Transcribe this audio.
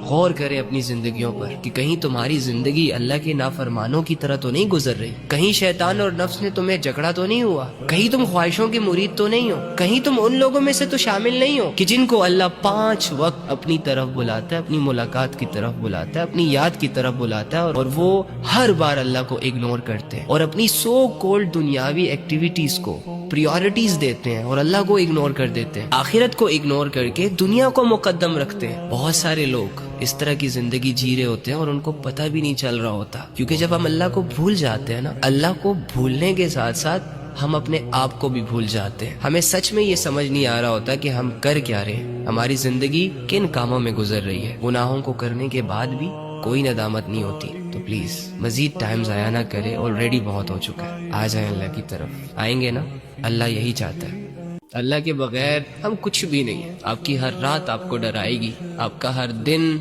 غور کریں اپنی زندگیوں پر کہ کہیں تمہاری زندگی اللہ کے نافرمانوں کی طرح تو نہیں گزر رہی، کہیں شیطان اور نفس نے تمہیں جکڑا تو نہیں ہوا، کہیں تم خواہشوں کے مرید تو نہیں ہو، کہیں تم ان لوگوں میں سے تو شامل نہیں ہو کہ جن کو اللہ 5 وقت اپنی طرف بلاتا ہے، اپنی ملاقات کی طرف بلاتا ہے، اپنی یاد کی طرف بلاتا ہے، اور وہ ہر بار اللہ کو اگنور کرتے ہیں اور اپنی سو کولڈ دنیاوی ایکٹیویٹیز کو پریورٹیز دیتے ہیں اور اللہ کو اگنور کر دیتے ہیں، آخرت کو اگنور کر کے دنیا کو مقدم رکھتے ہیں۔ بہت سارے لوگ اس طرح کی زندگی جی رہے ہوتے ہیں اور ان کو پتہ بھی نہیں چل رہا ہوتا، کیونکہ جب ہم اللہ کو بھول جاتے ہیں نا، اللہ کو بھولنے کے ساتھ ساتھ ہم اپنے آپ کو بھی بھول جاتے ہیں۔ ہمیں سچ میں یہ سمجھ نہیں آ رہا ہوتا کہ ہم کر کیا رہے ہیں، ہماری زندگی کن کاموں میں گزر رہی ہے۔ گناہوں کو کرنے کے بعد بھی کوئی ندامت نہیں ہوتی، تو پلیز مزید ٹائم ضائع نہ کرے، آلریڈی بہت ہو چکا ہے۔ آ جائیں اللہ کی طرف، آئیں گے نا؟ اللہ یہی چاہتا ہے۔ اللہ کے بغیر ہم کچھ بھی نہیں ہیں۔ آپ کی ہر رات آپ کو ڈرائے گی، آپ کا ہر دن